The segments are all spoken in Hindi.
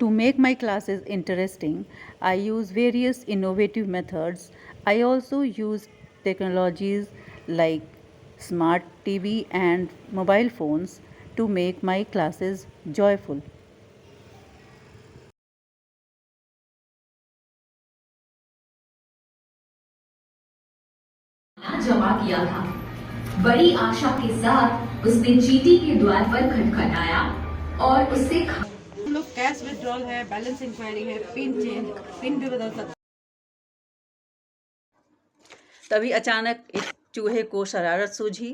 To make my classes interesting, I use various innovative methods. I also use technologies like smart TV and mobile phones to make my classes joyful. जमा किया था। बड़ी आशा के साथ उसने चीटी के द्वार पर खटखटाया और उससे हम लोग कैश विड्रॉल है, बैलेंस इंक्वायरी है, पिन भी बदल सकते। तभी अचानक एक चूहे को शरारत सूझी।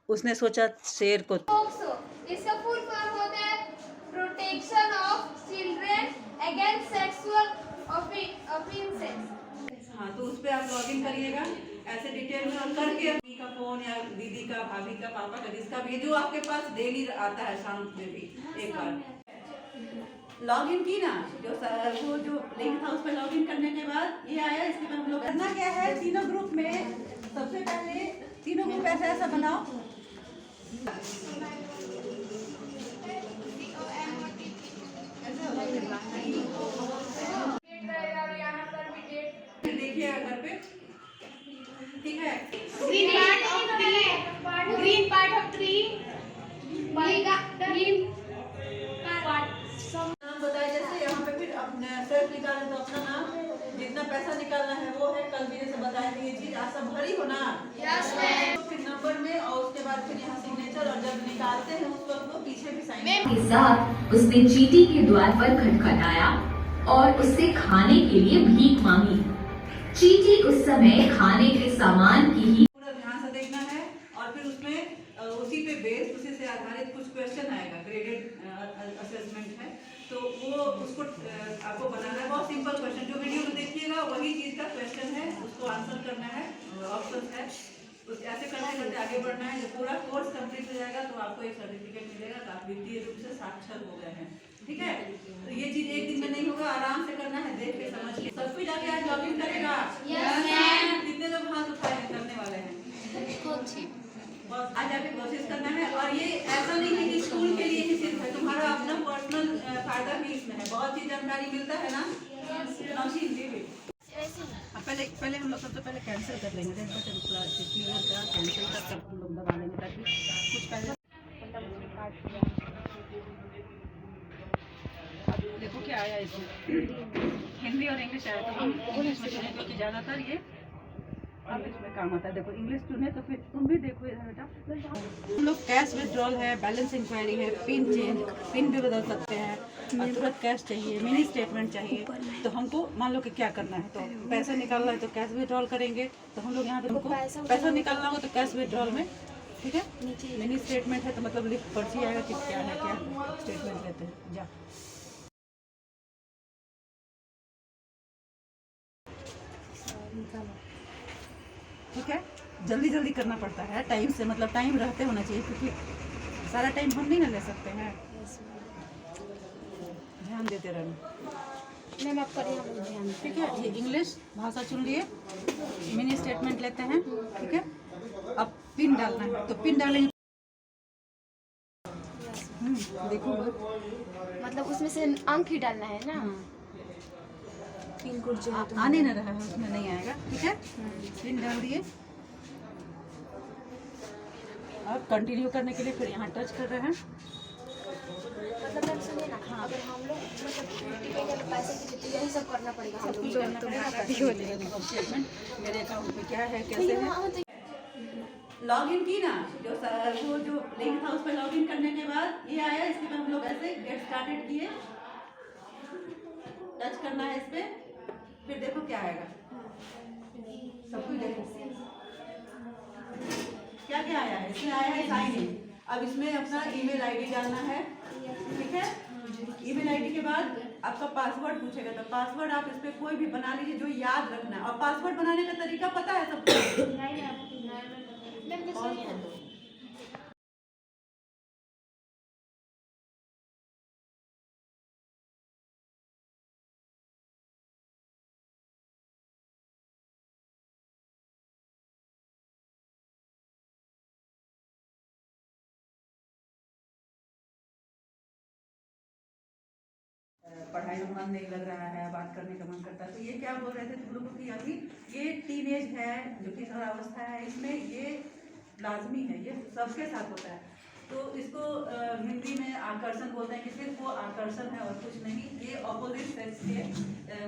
उसने सोचा शेर को। इसका फुल फॉर्म होता है protection of children against sexual offences. हाँ, तो उस पर आप लॉगिन करिएगा ऐसे डिटेल में और करके अपनी का फोन या दीदी का, भाभी का, पापा का, जिसका भी जो आपके पास डेली आता है शाम में भी एक बार लॉगिन की ना, वो जो लिंक था उस पर लॉगिन करने के बाद ये आया। इसके बाद हम लोग करना क्या है, तीनों ग्रुप में सबसे पहले तीनों ग्रुप ऐसा बनाओ। देखिए घर पे ठीक है। ग्रीन पार्ट ऑफ ट्री नाम बताया जैसे यहाँ पे, फिर अपने सेल्फ निकालें तो अपना नाम, जितना पैसा निकालना है वो है। कल भी जैसे बताया ये चीज आज सब भरी हो ना। फिर नंबर में और उसके बाद फिर यहाँ सिग्नेचर, और जब निकालते हैं उस वक्त वो पीछे भी साइन के साथ उसने चीटी के द्वार पर खटखटाया और उससे खाने के लिए भीख मांगी। चीटी उस समय खाने के सामान की ही पूरा ध्यान से देखना है और फिर उसमें उसी पे बेस, उसी से आधारित कुछ क्वेश्चन आएगा। ग्रेडेड असेसमेंट है तो वो उसको आपको बनाना है। बहुत सिंपल क्वेश्चन, जो वीडियो में देखिएगा वही चीज का क्वेश्चन है, उसको आंसर करना है। ऑप्शन है ऐसे करते करते आगे बढ़ना है। जब पूरा कोर्स कंप्लीट हो जाएगा तो आपको एक सर्टिफिकेट मिलेगा कि आप वित्तीय रूप से साक्षर हो गए हैं। ठीक है, तो ये चीज एक दिन में नहीं होगा, आराम से करना है, देख के समझ के। सब कुछ आगे आज लॉगिन करेगा। कितने लोग हाथ उठाए करने वाले हैं? आज आगे कोशिश करना है। और ये ऐसा नहीं है कि स्कूल के लिए ही सिर्फ है, तुम्हारा अपना पर्सनल फायदा भी इसमें है। बहुत चीज जानकारी मिलता है ना। पहले हम लोग सबसे पहले कैंसिल कर लेंगे, क्लियर का कैंसिल कर हम लोग दबा लेंगे ताकि कुछ पहले। देखो क्या आया इसमें, हिंदी और इंग्लिश आया। तो हम इंग्लिश में चुने क्योंकि ज़्यादातर ये इंग्लिश में काम आता है। देखो इंग्लिश चुने तो फिर तुम भी देखो इधर बेटा। हम लोग कैश विड्रॉल है, बैलेंस इंक्वायरी है, पिन भी बदल सकते हैं, और तुरंत कैश चाहिए, मिनी स्टेटमेंट चाहिए। तो हमको मान लो कि क्या करना है, तो पैसा निकालना है तो कैश विड्रॉल करेंगे। तो हम लोग यहाँ पे हमको पैसा निकालना हो तो कैश विड्रॉल में, ठीक है। मिनी स्टेटमेंट है तो मतलब लिख पर्ची आएगा कि क्या है, क्या स्टेटमेंट लेते हैं। जा ठीक है, जल्दी जल्दी करना पड़ता है, टाइम से, मतलब टाइम रहते होना चाहिए, क्योंकि सारा टाइम हम नहीं ना ले सकते हैं। ध्यान देते रहना। मैम आप करिए, हम ध्यान। ठीक है, ये इंग्लिश भाषा चुन लिए, मिनी स्टेटमेंट लेते हैं। ठीक है, अब पिन डालना है तो पिन डालेंगे। देखो मतलब उसमें से अंक ही डालना है ना। पिन कोड जो है आने न रहा है, उसमें नहीं आएगा। ठीक है, पिन डाल दिए। अब कंटिन्यू करने के लिए फिर यहाँ टच कर रहे हैं। मतलब मैम सुनिए ना, हाँ, अगर हम लोग मतलब पैसे की जितनी यही सब करना पड़ेगा। हम लोग स्टेटमेंट मेरे अकाउंट में क्या है, कैसे है। लॉगिन की ना, जो लिंक था उस पर लॉगिन करने के बाद ये आया। इसके बाद हम लोग ऐसे गेट स्टार्टेड किए, टच करना है इस पे, फिर देखो क्या आएगा। सब कुछ देखो क्या क्या आया है। इसमें आया है साइन इन। अब इसमें अपना ईमेल आईडी डालना है। ठीक है, ईमेल आईडी के बाद आपका पासवर्ड पूछेगा, तो पासवर्ड आप इस पे कोई भी बना लीजिए जो याद रखना है। और पासवर्ड बनाने का तरीका पता है सबको? पढ़ाई में मन नहीं लग रहा है, बात करने का मन करता है। तो ये क्या बोल रहे थे तुम लोगों की अभी ये टीनेज है जो कि अवस्था है, इसमें ये लाजमी है, ये सबके साथ होता है। तो इसको हिंदी में आकर्षण बोलते हैं कि सिर्फ वो आकर्षण है और कुछ नहीं। ये अपोजिट सेक्स के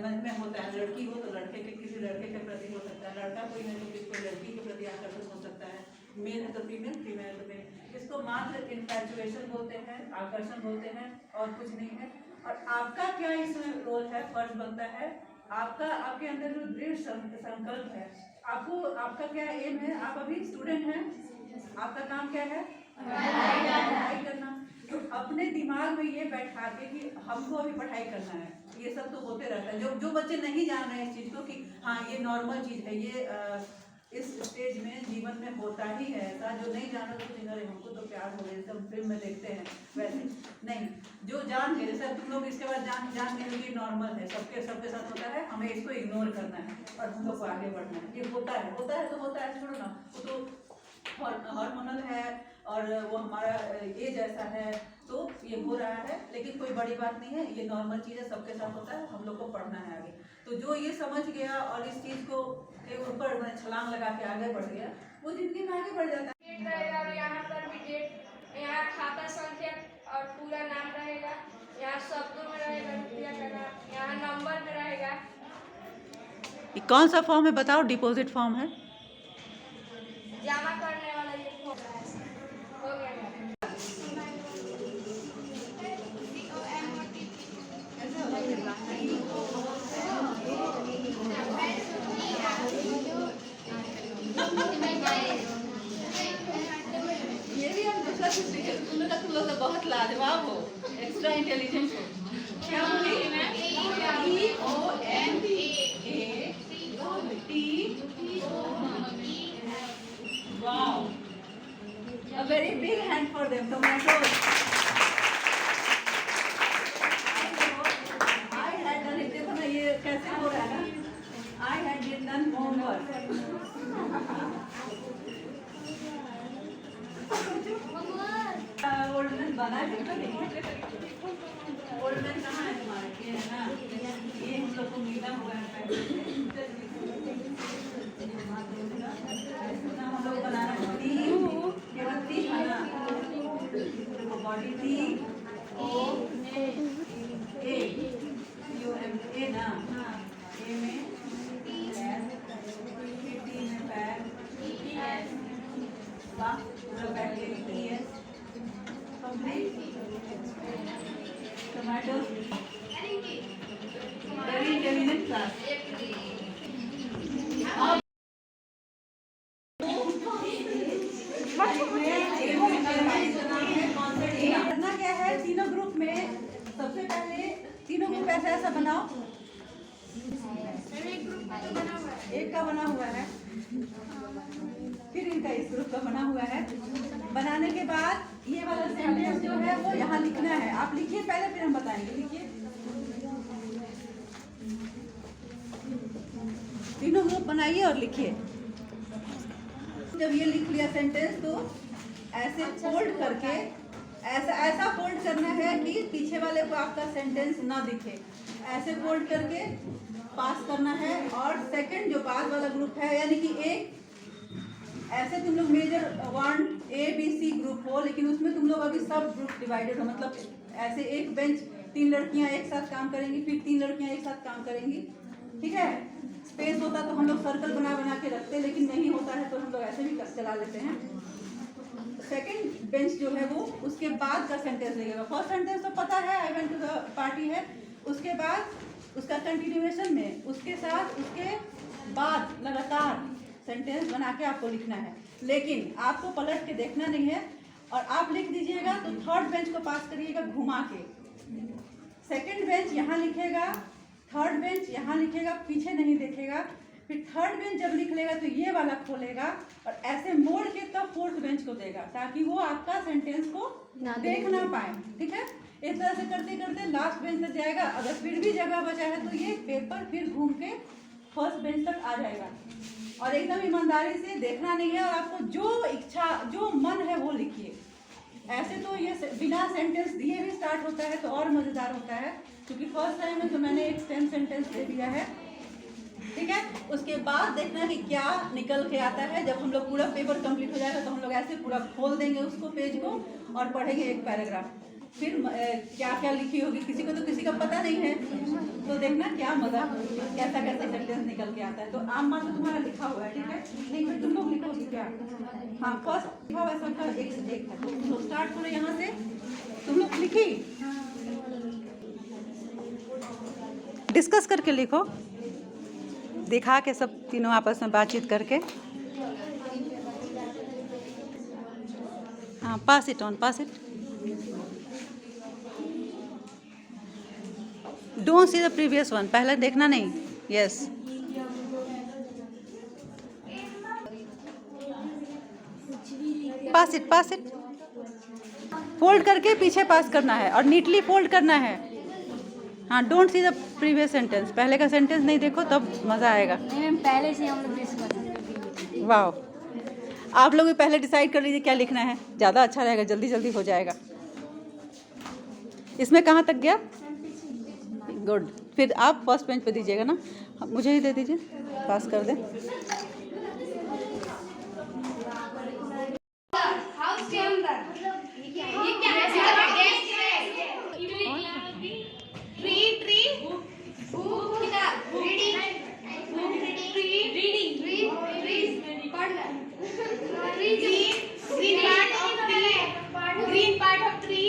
मन में होता है। लड़की हो तो लड़के के किसी लड़के के प्रति हो सकता है, लड़का कोई है तो किसी लड़की के प्रति आकर्षण हो सकता है, मेल है तो फीमेल, फीमेल है तो मेल। इसको मात्र इन्फैचुएशन बोलते हैं, आकर्षण बोलते हैं और कुछ नहीं है। और आपका क्या इसमें रोल है, फर्ज बनता है आपका, आपके अंदर जो दृढ़ संकल्प है, आपको आपका क्या एम है। आप अभी स्टूडेंट हैं, आपका काम क्या है, पढ़ाई करना। तो अपने दिमाग में ये बैठा के कि हमको अभी पढ़ाई करना है, ये सब तो होते रहता है। जो बच्चे नहीं जान रहे हैं इस चीज़ को कि हाँ ये नॉर्मल चीज़ है, ये इस स्टेज में जीवन में होता ही है ऐसा। जो नहीं जान रहे तो अरे हमको तो प्यार हो गया, सब फिल्म में देखते हैं, वैसे नहीं। जो जान गए जैसे तुम लोग इसके बाद जान गए कि नॉर्मल है, सबके साथ होता है, हमें इसको इग्नोर करना है और हम लोग को आगे बढ़ना है। ये होता है तो होता है, छोड़ो ना, वो तो हार्मोनल है और वो हमारा एज ऐसा है, तो ये हो रहा है, लेकिन कोई बड़ी बात नहीं है, ये नॉर्मल चीज़ है, सबके साथ होता है, हम लोग को पढ़ना है आगे। तो जो ये समझ गया और इस चीज़ को के ऊपर छलांग लगा के आगे बढ़ गया, वो जिंदगी में आगे बढ़ जाता है। और यहाँ पर भी डेट, यहाँ खाता संख्या और पूरा नाम रहेगा, यहाँ शब्दों में रहेगा, रुपया का नाम, यहाँ नंबर में रहेगा। कौन सा फॉर्म है बताओ? डिपॉजिट फॉर्म है, जमा करने वाला ये फॉर्म हो गया। ये भी हम दूसरा कुछ सीखे। तुम लोग तो बहुत लाजवाब हो, एक्स्ट्रा इंटेलिजेंट हो। क्या बोली? Wow! A very big hand for them. Tomatoes. I had done it. देखो ना ये कैसे हो रहा है ना? I had done homework. Old man बना है तो नहीं? ओल्ड मैन कहाँ है तुम्हारे? ये है ना, ये हम लोग को मिला हुआ है। हम लोग बनाना केवल 3 बना, body T O A U M A ना, A में T में पैर, पूरा पैर के टोमेटो, वेरी इंटेलिजेंट क्लास। करना क्या है, तीनों ग्रुप में सबसे पहले तीनों ग्रुप ऐसा बनाओ। एक का बना हुआ है, फिर इनका इस ग्रुप का बना हुआ है। बनाने के बाद ये वाला सेंटेंस जो है वो यहाँ लिखना है। आप लिखिए पहले, फिर हम बताएंगे। लिखिए, तीनों ग्रुप बनाइए और लिखिए। जब ये लिख लिया सेंटेंस तो ऐसे फोल्ड करके ऐसा फोल्ड करना है कि पीछे वाले को आपका सेंटेंस ना दिखे। ऐसे फोल्ड करके पास करना है। और सेकंड जो बाद वाला ग्रुप है, यानी कि एक ऐसे तुम लोग major 1 A B C group हो, लेकिन उसमें तुम लोग अभी सब ग्रुप डिवाइडेड हो। मतलब ऐसे एक बेंच 3 लड़कियां एक साथ काम करेंगी, फिर 3 लड़कियां एक साथ काम करेंगी, ठीक है। स्पेस होता तो हम लोग सर्कल बना के रखते, लेकिन नहीं होता है तो हम लोग ऐसे भी चला लेते हैं। सेकंड बेंच जो है वो उसके बाद का सेंटेंस लगेगा। फर्स्ट सेंटेंस तो पता है, I went to the party है। उसके बाद उसका कंटिन्यूएशन में उसके साथ उसके बाद लगातार सेंटेंस बना के आपको लिखना है। लेकिन आपको पलट के देखना नहीं है और आप लिख दीजिएगा तो थर्ड बेंच को पास करिएगा घुमा के। सेकंड बेंच यहाँ लिखेगा, थर्ड बेंच यहाँ लिखेगा, पीछे नहीं देखेगा। फिर थर्ड बेंच जब लिख लेगा तो ये वाला खोलेगा और ऐसे मोड़ के तब फोर्थ बेंच को देगा, ताकि वो आपका सेंटेंस को देख ना पाए, ठीक है। इस तरह से करते करते लास्ट बेंच तक जाएगा। अगर फिर भी जगह बचा है तो ये पेपर फिर घूम के फर्स्ट बेंच तक आ जाएगा। और एकदम ईमानदारी से देखना नहीं है और आपको जो इच्छा जो मन है वो लिखिए। ऐसे तो ये बिना सेंटेंस दिए भी स्टार्ट होता है तो और मज़ेदार होता है, क्योंकि फर्स्ट टाइम है तो मैंने एक सेंटेंस दे दिया है, ठीक है। उसके बाद देखना कि क्या निकल के आता है। जब हम लोग पूरा पेपर कंप्लीट हो जाएगा तो हम लोग ऐसे पूरा खोल देंगे उसको, पेज को, और पढ़ेंगे एक पैराग्राफ। फिर क्या क्या लिखी होगी किसी को तो किसी का पता नहीं है, तो देखना क्या मजा, कैसा कैसा सेंटेंस निकल के आता है। तो आम बात तो तुम्हारा लिखा हुआ है, ठीक है, नहीं फिर तुम लोग लिखोगे क्या? हाँ, फर्स्ट लिखा हुआ है सबका एक से एक है, तो स्टार्ट करो यहाँ से। तुम लोग लिखी, डिस्कस करके लिखो, दिखा के सब तीनों आपस में बातचीत करके। हाँ, pass it on, pass it. Don't see the previous one, पहले देखना नहीं। Yes, pass it, pass it. Fold करके पीछे पास करना है और नीटली फोल्ड करना है। हाँ, don't see the previous sentence, पहले का सेंटेंस नहीं देखो तब मज़ा आएगा। पहले से हम लोग डिस्कस। वाह, आप लोग भी पहले डिसाइड कर लीजिए क्या लिखना है, ज़्यादा अच्छा रहेगा, जल्दी जल्दी हो जाएगा। इसमें कहाँ तक गया? गुड। फिर आप फर्स्ट बेंच पे दीजिएगा ना, मुझे ही दे दीजिए, पास कर दें। हाउस के अंदर ये क्या है? ट्री बुक किताब, रीडिंग पढ़ना, green part of tree,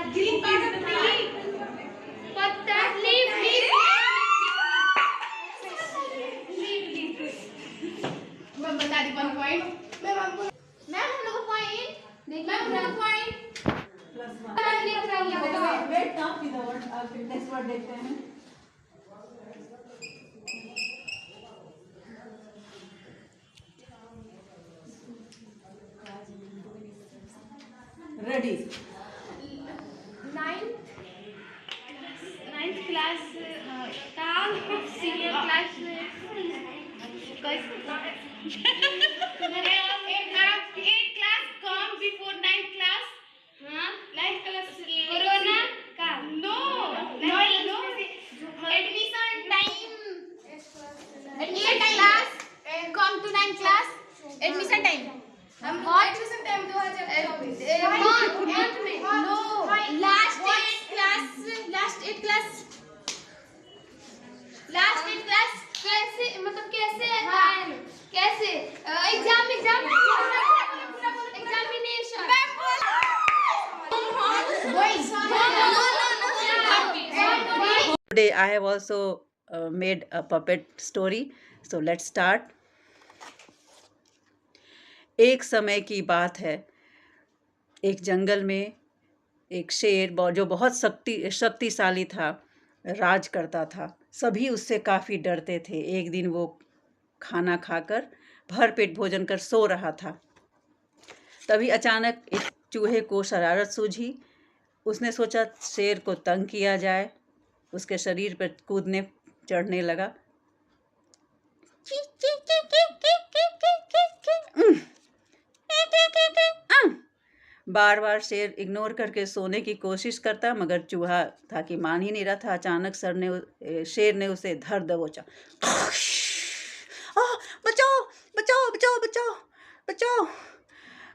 green part of tree, पत्ता, लीफ, मैं बता दी 1 पॉइंट। मैम हम लोग पॉइंट देखिए, हम लोग पॉइंट वेट नाउ की द वर्ड, नेक्स्ट वर्ड देखते हैं। रेडी? 9th क्लास का senior class eight class come before 9th class. हाँ, 9th class कोरोना का no admission time class come to 9th class admission time. हम एडमिशन टाइम 2024 month में नो लास्ट 8 क्लास कैसे, मतलब कैसे कैसे examination Today I have also made a puppet story, so let's start. एक समय की बात है, एक जंगल में एक शेर जो बहुत शक्तिशाली था, राज करता था। सभी उससे काफ़ी डरते थे। एक दिन वो खाना खाकर भरपेट भोजन कर सो रहा था, तभी अचानक एक चूहे को शरारत सूझी। उसने सोचा शेर को तंग किया जाए, उसके शरीर पर कूदने चढ़ने लगा। बार बार शेर इग्नोर करके सोने की कोशिश करता, मगर चूहा था कि मान ही नहीं रहा था। अचानक शेर ने उसे धर दबोचा। बचाओ बचाओ बचाओ बचाओ बचाओ,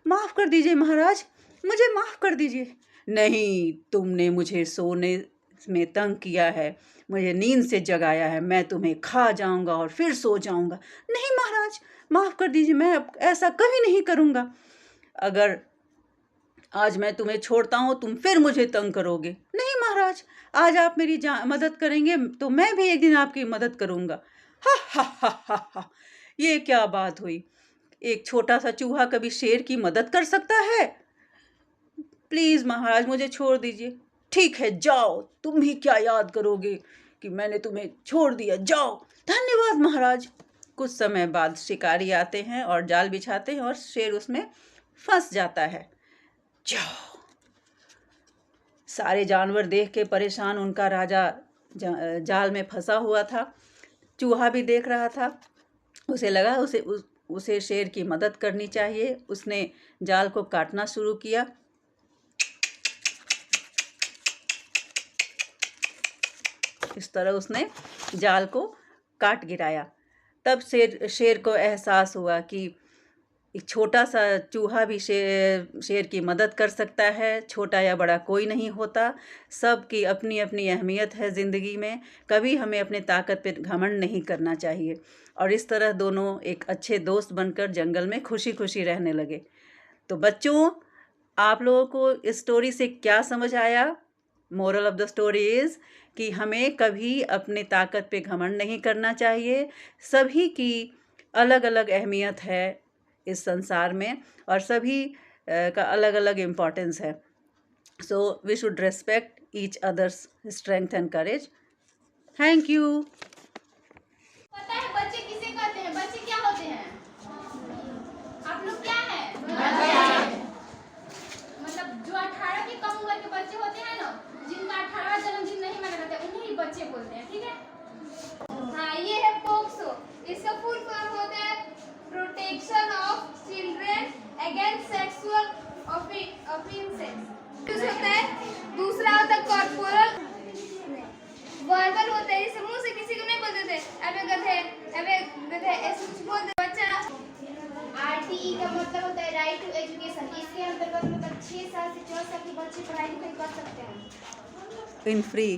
माफ़ कर दीजिए महाराज, मुझे माफ़ कर दीजिए। नहीं, तुमने मुझे सोने में तंग किया है, मुझे नींद से जगाया है, मैं तुम्हें खा जाऊंगा और फिर सो जाऊंगा। नहीं महाराज, माफ़ कर दीजिए, मैं अब ऐसा कभी नहीं करूंगा। अगर आज मैं तुम्हें छोड़ता हूँ, तुम फिर मुझे तंग करोगे। नहीं महाराज, आज आप मेरी मदद करेंगे तो मैं भी एक दिन आपकी मदद करूँगा। हा हा हा हा हा, ये क्या बात हुई? एक छोटा सा चूहा कभी शेर की मदद कर सकता है? प्लीज़ महाराज, मुझे छोड़ दीजिए। ठीक है, जाओ, तुम भी क्या याद करोगे कि मैंने तुम्हें छोड़ दिया, जाओ। धन्यवाद महाराज। कुछ समय बाद शिकारी आते हैं और जाल बिछाते हैं और शेर उसमें फंस जाता है। जाओ। सारे जानवर देख के परेशान, उनका राजा जाल में फंसा हुआ था। चूहा भी देख रहा था। उसे लगा उसे शेर की मदद करनी चाहिए। उसने जाल को काटना शुरू किया। इस तरह उसने जाल को काट गिराया। तब शेर को एहसास हुआ कि एक छोटा सा चूहा भी शेर की मदद कर सकता है। छोटा या बड़ा कोई नहीं होता, सबकी अपनी अपनी अहमियत है ज़िंदगी में। कभी हमें अपने ताकत पे घमंड नहीं करना चाहिए। और इस तरह दोनों एक अच्छे दोस्त बनकर जंगल में खुशी खुशी रहने लगे। तो बच्चों, आप लोगों को इस स्टोरी से क्या समझ आया? Moral of the story is कि हमें कभी अपने ताकत पे घमंड नहीं करना चाहिए। सभी की अलग अलग अहमियत है इस संसार में, और सभी का अलग अलग इम्पोर्टेंस है। So we should respect each others strength and courage. Thank you. पता है बच्चे किसे कहते हैं? बच्चे क्या होते हैं? आप लोग क्या हैं? मतलब जो 18 की कम उम्र के बच्चे होते हैं ना, जिनका 18वां जन्मदिन नहीं मना जाता, उन्हें ही बच्चे बोलते हैं, ठीक है? हाँ, ये है पोक्सो। इसका फुल फॉर्म होता है protection of children against sexual offences. होता है। दूसरा होता है कॉर्पोरल। वर्बल होता है, जैसे मुंह से किसी को नहीं बोलते थे अबे गधे, ऐसे कुछ बोलते बच्चा। RTE का मतलब होता है राइट टू एजुकेशन। इसके अंतर्गत मतलब 6 साल से 14 साल के बच्चे पढ़ाई लिखाई कर सकते हैं इन फ्री।